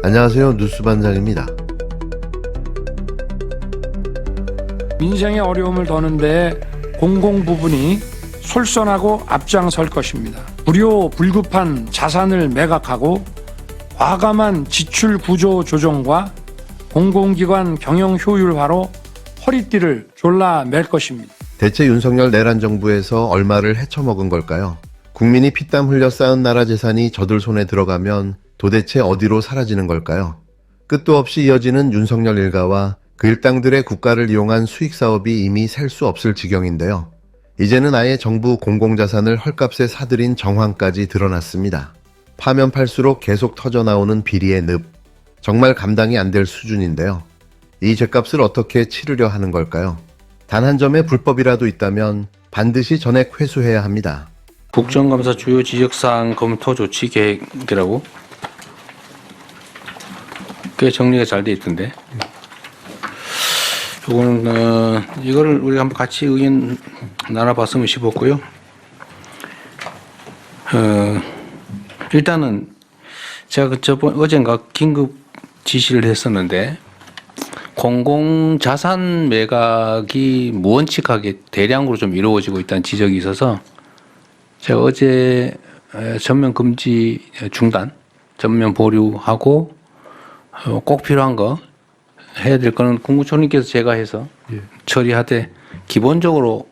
안녕하세요. 뉴스반장입니다. 민생의 어려움을 더는데 공공 부분이 솔선하고 앞장설 것입니다. 불효불급한 자산을 매각하고 과감한 지출 구조 조정과 공공기관 경영 효율화로 허리띠를 졸라맬 것입니다. 대체 윤석열 내란 정부에서 얼마를 헤쳐먹은 걸까요? 국민이 피땀 흘려 쌓은 나라 재산이 저들 손에 들어가면 도대체 어디로 사라지는 걸까요? 끝도 없이 이어지는 윤석열 일가와 그 일당들의 국가를 이용한 수익 사업이 이미 셀 수 없을 지경인데요. 이제는 아예 정부 공공자산을 헐값에 사들인 정황까지 드러났습니다. 파면 팔수록 계속 터져나오는 비리의 늪. 정말 감당이 안 될 수준인데요. 이 죗값을 어떻게 치르려 하는 걸까요? 단 한 점의 불법이라도 있다면 반드시 전액 회수해야 합니다. 국정감사 주요 지적사항 검토 조치 계획이라고 꽤 정리가 잘 돼 있던데, 요거는 이거를 우리가 한번 같이 의견 나눠봤으면 싶었고요. 일단은 제가 어젠가 긴급 지시를 했었는데, 공공자산 매각이 무원칙하게 대량으로 좀 이루어지고 있다는 지적이 있어서 제가 어제 전면 금지 중단, 전면 보류하고 꼭 필요한 거 해야 될 거는 국무총리께서 제가 해서 처리하되 기본적으로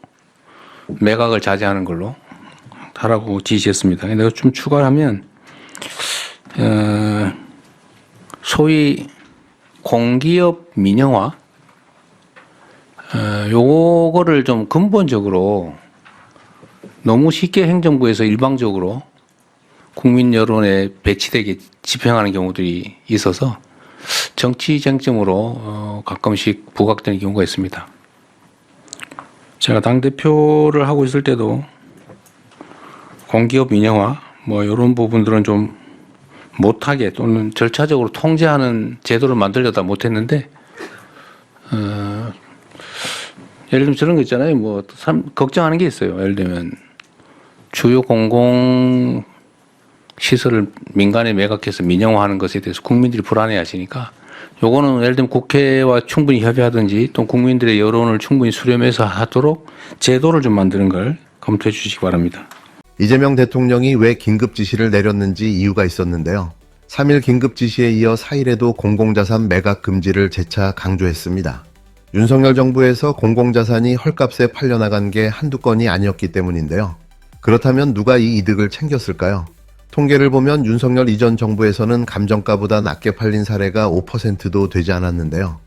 매각을 자제하는 걸로 하라고 지시했습니다. 내가 좀 추가하면 소위 공기업 민영화, 요거를 좀 근본적으로 너무 쉽게 행정부에서 일방적으로 국민 여론에 배치되게 집행하는 경우들이 있어서 정치 쟁점으로 가끔씩 부각되는 경우가 있습니다. 제가 당대표를 하고 있을 때도 공기업 민영화 이런 부분들은 좀 못하게 또는 절차적으로 통제하는 제도를 만들려다 못했는데, 예를 들면 저런 거 있잖아요. 걱정하는 게 있어요. 예를 들면 주요 공공 시설을 민간에 매각해서 민영화하는 것에 대해서 국민들이 불안해하시니까, 요거는 예를 들면 국회와 충분히 협의하든지 또 국민들의 여론을 충분히 수렴해서 하도록 제도를 좀 만드는 걸 검토해 주시기 바랍니다. 이재명 대통령이 왜 긴급 지시를 내렸는지 이유가 있었는데요. 3일 긴급 지시에 이어 4일에도 공공자산 매각 금지를 재차 강조했습니다. 윤석열 정부에서 공공자산이 헐값에 팔려나간 게 한두 건이 아니었기 때문인데요. 그렇다면 누가 이 이득을 챙겼을까요? 통계를 보면 윤석열 이전 정부에서는 감정가보다 낮게 팔린 사례가 5%도 되지 않았는데요.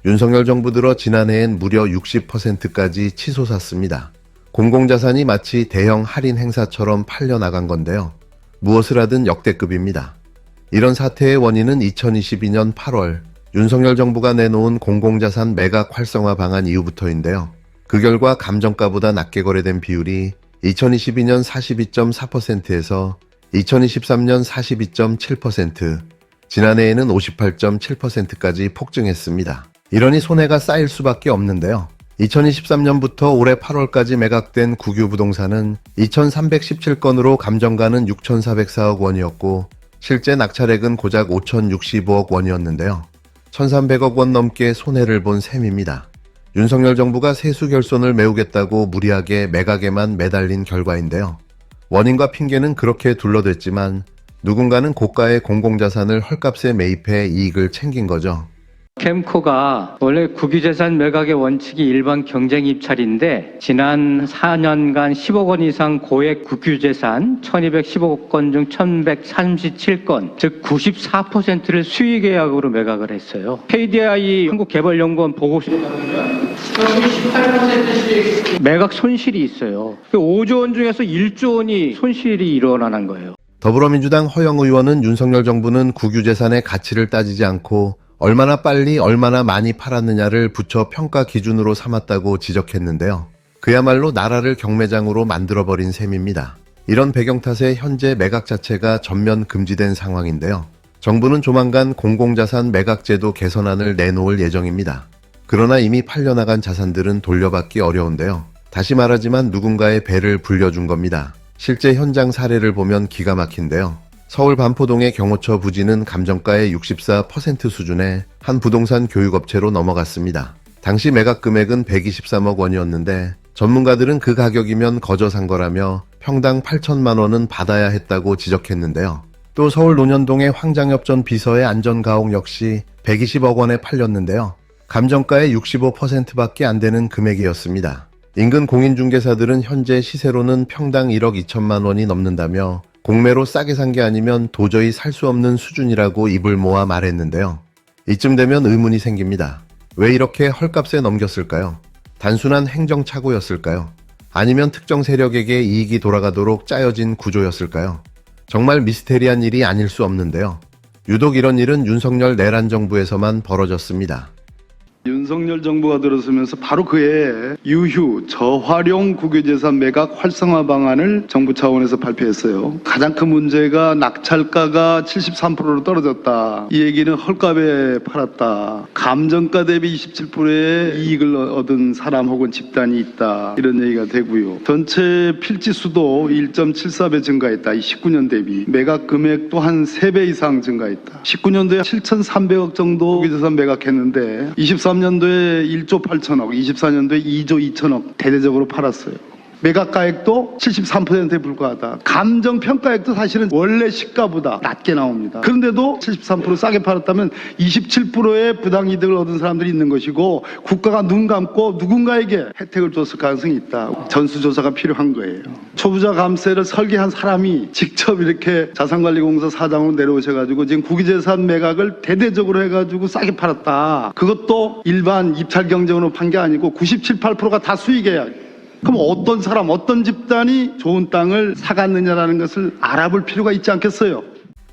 윤석열 정부 들어 지난해엔 무려 60%까지 치솟았습니다. 공공자산이 마치 대형 할인 행사처럼 팔려나간 건데요. 무엇을 하든 역대급입니다. 이런 사태의 원인은 2022년 8월 윤석열 정부가 내놓은 공공자산 매각 활성화 방안 이후부터인데요. 그 결과 감정가보다 낮게 거래된 비율이 2022년 42.4%에서 2023년 42.7%, 지난해에는 58.7%까지 폭증했습니다. 이러니 손해가 쌓일 수밖에 없는데요. 2023년부터 올해 8월까지 매각된 국유 부동산은 2,317건으로 감정가는 6,404억 원이었고 실제 낙찰액은 고작 5,065억 원이었는데요. 1,300억 원 넘게 손해를 본 셈입니다. 윤석열 정부가 세수 결손을 메우겠다고 무리하게 매각에만 매달린 결과인데요. 원인과 핑계는 그렇게 둘러댔지만 누군가는 고가의 공공자산을 헐값에 매입해 이익을 챙긴 거죠. 캠코가 원래 국유재산 매각의 원칙이 일반 경쟁 입찰인데 지난 4년간 10억 원 이상 고액 국유재산 1215억 건 중 1137건, 즉 94%를 수의계약으로 매각을 했어요. KDI 한국개발연구원 보고서에 따르면 18%씩 매각 손실이 있어요. 5조 원 중에서 1조 원이 손실이 일어나는 거예요. 더불어민주당 허영 의원은 윤석열 정부는 국유재산의 가치를 따지지 않고 얼마나 빨리 얼마나 많이 팔았느냐를 부처 평가 기준으로 삼았다고 지적했는데요. 그야말로 나라를 경매장으로 만들어버린 셈입니다. 이런 배경 탓에 현재 매각 자체가 전면 금지된 상황인데요. 정부는 조만간 공공자산 매각제도 개선안을 내놓을 예정입니다. 그러나 이미 팔려나간 자산들은 돌려받기 어려운데요. 다시 말하지만 누군가의 배를 불려준 겁니다. 실제 현장 사례를 보면 기가 막힌데요. 서울 반포동의 경호처 부지는 감정가의 64% 수준의 한 부동산 교육업체로 넘어갔습니다. 당시 매각 금액은 123억 원이었는데 전문가들은 그 가격이면 거저 산 거라며 평당 8천만 원은 받아야 했다고 지적했는데요. 또 서울 논현동의 황장엽 전 비서의 안전가옥 역시 120억 원에 팔렸는데요. 감정가의 65%밖에 안 되는 금액이었습니다. 인근 공인중개사들은 현재 시세로는 평당 1억 2천만 원이 넘는다며 공매로 싸게 산 게 아니면 도저히 살 수 없는 수준이라고 입을 모아 말했는데요. 이쯤 되면 의문이 생깁니다. 왜 이렇게 헐값에 넘겼을까요? 단순한 행정착오였을까요? 아니면 특정 세력에게 이익이 돌아가도록 짜여진 구조였을까요? 정말 미스테리한 일이 아닐 수 없는데요. 유독 이런 일은 윤석열 내란 정부에서만 벌어졌습니다. 윤석열 정부가 들어서면서 바로 그해 유휴 저활용 국유재산 매각 활성화 방안을 정부 차원에서 발표했어요. 가장 큰 문제가 낙찰가가 73%로 떨어졌다. 이 얘기는 헐값에 팔았다. 감정가 대비 27%의 이익을 얻은 사람 혹은 집단이 있다. 이런 얘기가 되고요. 전체 필지 수도 1.74배 증가했다. 이 19년 대비. 매각 금액도 한 3배 이상 증가했다. 19년도에 7,300억 정도 국유재산 매각했는데 23년도에 1조 8천억, 24년도에 2조 2천억 대대적으로 팔았어요. 매각가액도 73%에 불과하다. 감정평가액도 사실은 원래 시가보다 낮게 나옵니다. 그런데도 73% 싸게 팔았다면 27%의 부당이득을 얻은 사람들이 있는 것이고 국가가 눈 감고 누군가에게 혜택을 줬을 가능성이 있다. 전수조사가 필요한 거예요. 초부자 감세를 설계한 사람이 직접 이렇게 자산관리공사 사장으로 내려오셔가지고 지금 국유재산 매각을 대대적으로 해가지고 싸게 팔았다. 그것도 일반 입찰 경쟁으로 판 게 아니고 97, 8%가 다 수익이에요. 그럼 어떤 사람, 어떤 집단이 좋은 땅을 사갔느냐라는 것을 알아볼 필요가 있지 않겠어요?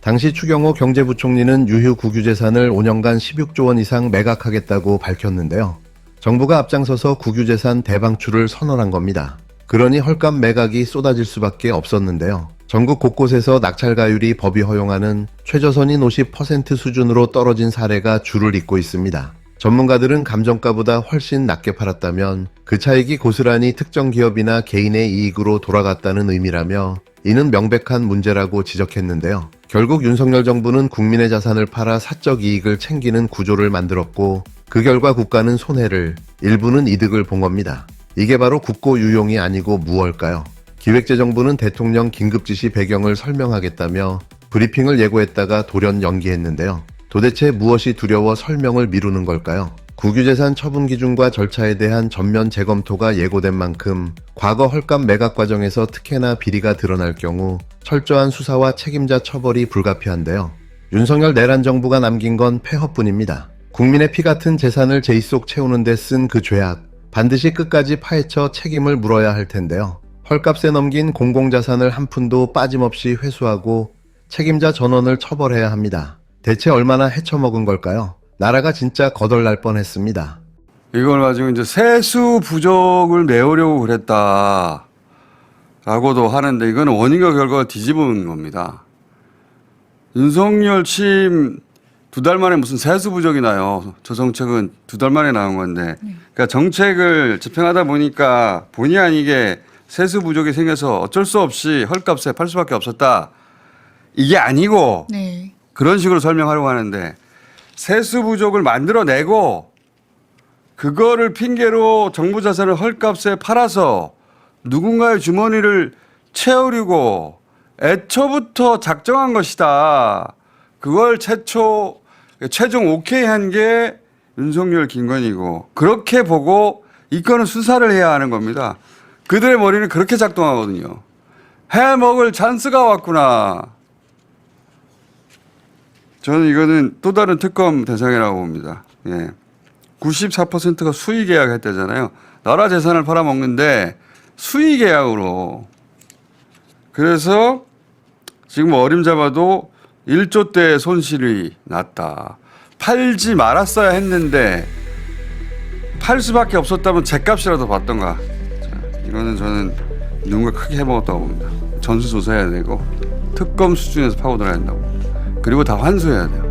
당시 추경호 경제부총리는 유휴 국유재산을 5년간 16조 원 이상 매각하겠다고 밝혔는데요. 정부가 앞장서서 국유재산 대방출을 선언한 겁니다. 그러니 헐값 매각이 쏟아질 수밖에 없었는데요. 전국 곳곳에서 낙찰가율이 법이 허용하는 최저선인 50% 수준으로 떨어진 사례가 줄을 잇고 있습니다. 전문가들은 감정가보다 훨씬 낮게 팔았다면 그 차익이 고스란히 특정 기업이나 개인의 이익으로 돌아갔다는 의미라며 이는 명백한 문제라고 지적했는데요. 결국 윤석열 정부는 국민의 자산을 팔아 사적 이익을 챙기는 구조를 만들었고 그 결과 국가는 손해를, 일부는 이득을 본 겁니다. 이게 바로 국고유용이 아니고 무엇일까요? 기획재정부는 대통령 긴급지시 배경을 설명하겠다며 브리핑을 예고했다가 돌연 연기했는데요. 도대체 무엇이 두려워 설명을 미루는 걸까요? 국유재산 처분 기준과 절차에 대한 전면 재검토가 예고된 만큼 과거 헐값 매각 과정에서 특혜나 비리가 드러날 경우 철저한 수사와 책임자 처벌이 불가피한데요. 윤석열 내란 정부가 남긴 건 폐허뿐입니다. 국민의 피 같은 재산을 제 입속 채우는 데 쓴 그 죄악, 반드시 끝까지 파헤쳐 책임을 물어야 할 텐데요. 헐값에 넘긴 공공자산을 한 푼도 빠짐없이 회수하고 책임자 전원을 처벌해야 합니다. 대체 얼마나 헤쳐먹은 걸까요? 나라가 진짜 거덜날 뻔했습니다. 이걸 가지고 이제 세수 부족을 메우려고 그랬다라고도 하는데 이거는 원인과 결과가 뒤집은 겁니다. 윤석열 취임 2달 만에 무슨 세수 부족이 나요. 저 정책은 2달 만에 나온 건데. 그러니까 정책을 집행하다 보니까 본의 아니게 세수 부족이 생겨서 어쩔 수 없이 헐값에 팔 수밖에 없었다. 이게 아니고 네. 그런 식으로 설명하려고 하는데 세수 부족을 만들어내고 그거를 핑계로 정부 자산을 헐값에 팔아서 누군가의 주머니를 채우려고 애초부터 작정한 것이다. 그걸 최종 오케이 한 게 윤석열 김건희고 그렇게 보고 이 건은 수사를 해야 하는 겁니다. 그들의 머리는 그렇게 작동하거든요. 해먹을 찬스가 왔구나. 저는 이거는 또 다른 특검 대상이라고 봅니다. 예. 94%가 수의 계약했다잖아요. 나라 재산을 팔아먹는데 수의 계약으로. 그래서 지금 어림잡아도 1조 대 손실이 났다. 팔지 말았어야 했는데 팔 수밖에 없었다면 죗값이라도 받던가. 자, 이거는 저는 누군가 크게 해먹었다고 봅니다. 전수조사해야 되고 특검 수준에서 파고들어야 된다고 봅니다. 그리고 다 환수해야 돼요.